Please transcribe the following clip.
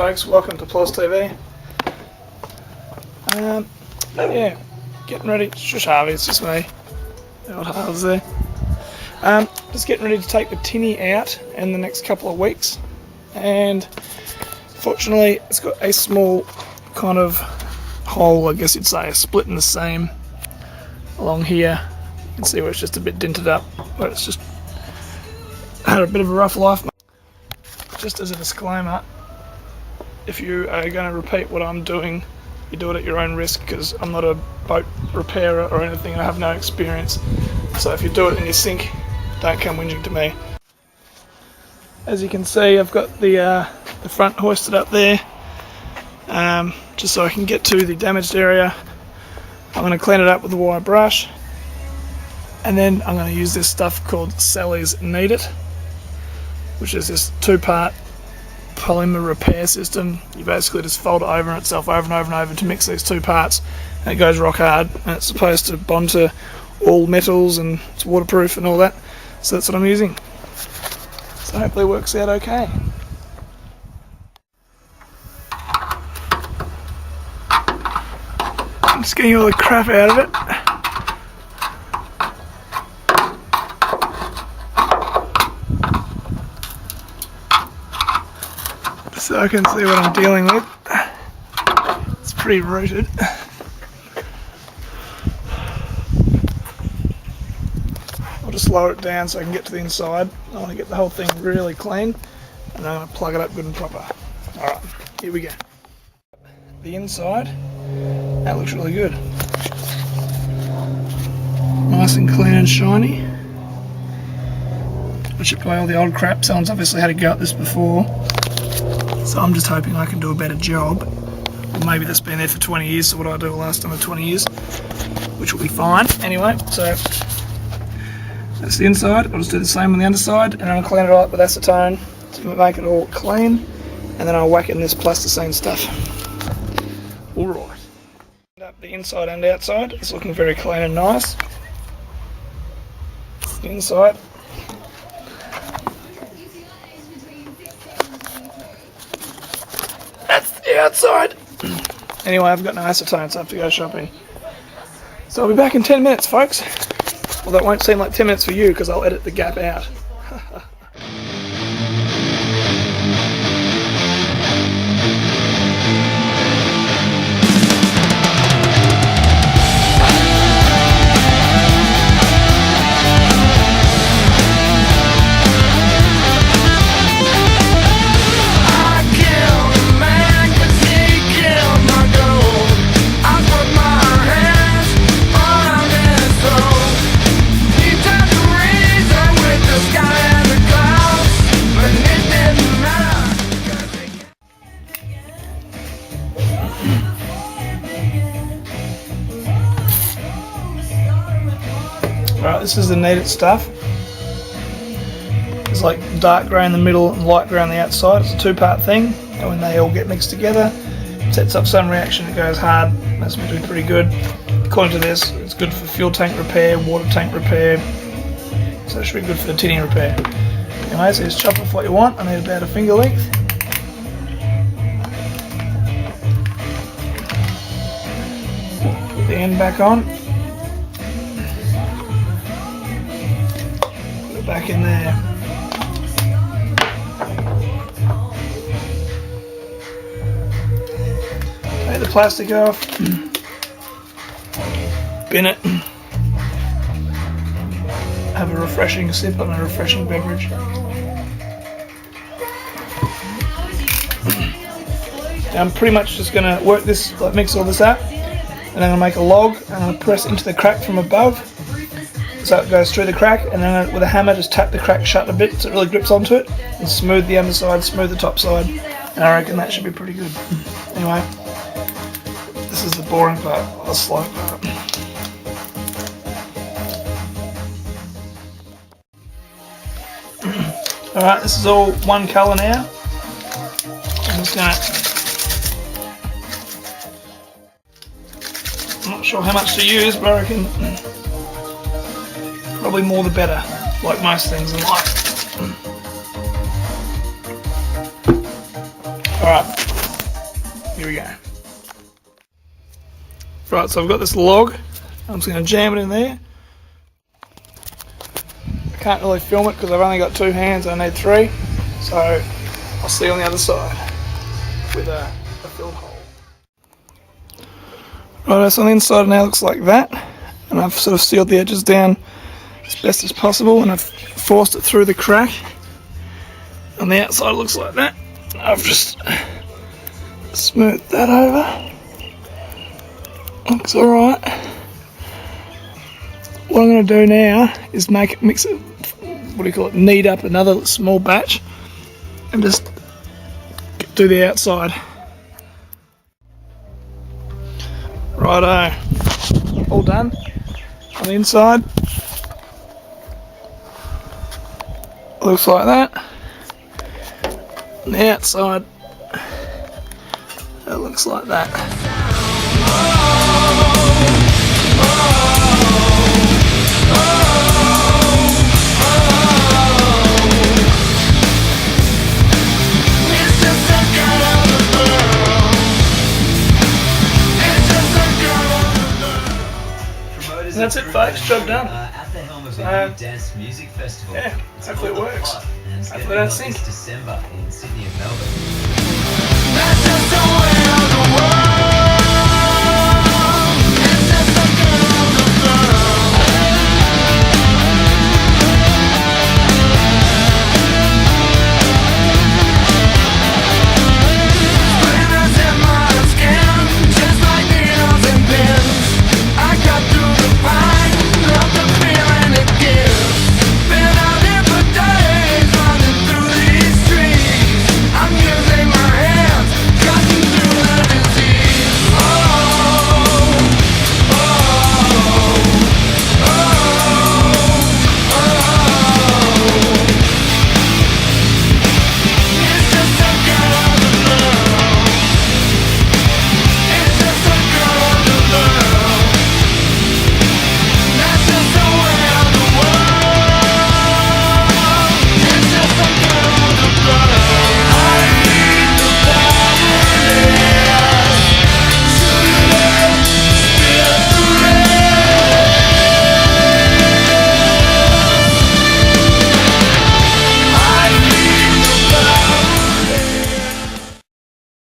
folks, welcome to Ploz TV. Yeah, getting ready. Shush Harvey, it's just me. The old Harvey's there. Just getting ready to take the Tinny out in the next couple of weeks. And fortunately, it's got a small kind of hole, I guess you'd say, a split in the seam along here. You can see where it's just a bit dinted up, but it's just had a bit of a rough life. Just as a disclaimer, if you are going to repeat what I'm doing, you do it at your own risk, because I'm not a boat repairer or anything, and I have no experience. So if you do it and you sink, don't come whinging to me. As you can see, I've got the front hoisted up there, just so I can get to the damaged area. I'm going to clean it up with a wire brush, and then I'm going to use this stuff called Selleys Knead, which is this two-part polymer repair system. You basically just fold it over itself over and over and over to mix these two parts, and it goes rock hard, and it's supposed to bond to all metals, and it's waterproof and all that. So that's what I'm using. So hopefully it works out okay. I'm just getting all the crap out of it. So I can see what I'm dealing with. It's pretty rooted. I'll just lower it down so I can get to the inside. I want to get the whole thing really clean, and I'm going to plug it up good and proper. Alright, here we go. The inside, that looks really good. Nice and clean and shiny. I chipped away all the old crap. Someone's obviously had a go at this before. So I'm just hoping I can do a better job. Or maybe that's been there for 20 years, so what I do last time for 20 years, which will be fine. Anyway, so that's the inside. I'll just do the same on the underside, and I'll clean it all up with acetone to make it all clean, and then I'll whack in this plasticine stuff. Alright. Up the inside and outside. It's looking very clean and nice. The inside. Outside. Anyway, I've got no acetone, so I have to go shopping. So I'll be back in 10 minutes, folks. Well, that won't seem like 10 minutes for you, because I'll edit the gap out. Alright, this is the kneaded stuff. It's like dark grey in the middle and light grey on the outside. It's a two-part thing, and when they all get mixed together, it sets up some reaction, it goes hard. That's been doing pretty good. According to this, it's good for fuel tank repair, water tank repair, so it should be good for the tinny repair. Anyway, so just chop off what you want. I need about a finger length. Put the end back on. Back in there. Take the plastic off. Bin it. Have a refreshing sip on a refreshing beverage. Now I'm pretty much just going to work this, like mix all this up, and I'm going to make a log, and I'm going to press into the crack from above. So it goes through the crack, and then with a hammer just tap the crack shut a bit so it really grips onto it, and smooth the underside, smooth the top side, and I reckon that should be pretty good. Anyway, this is the boring part, the slow part. Alright, this is all one colour now. I'm just I'm not sure how much to use, but I reckon probably more the better, like most things in life. Alright, Here we go. Right, so I've got this log. I'm just going to jam it in there. I can't really film it because I've only got 2 hands, I need 3. So I'll see you on the other side with a filled hole. Right, so on the inside now looks like that. And I've sort of sealed the edges down as best as possible, and I've forced it through the crack. On the outside it looks like that. I've just smoothed that over. Looks alright. What I'm going to do now is mix it, knead up another small batch and just do the outside. Righto, all done. On the inside, looks like that. On the outside, it looks like that. And that's it, folks. Job done. At the helm of the new dance music festival. Yeah, hopefully it works. And Hopefully that's it. December in Sydney and Melbourne.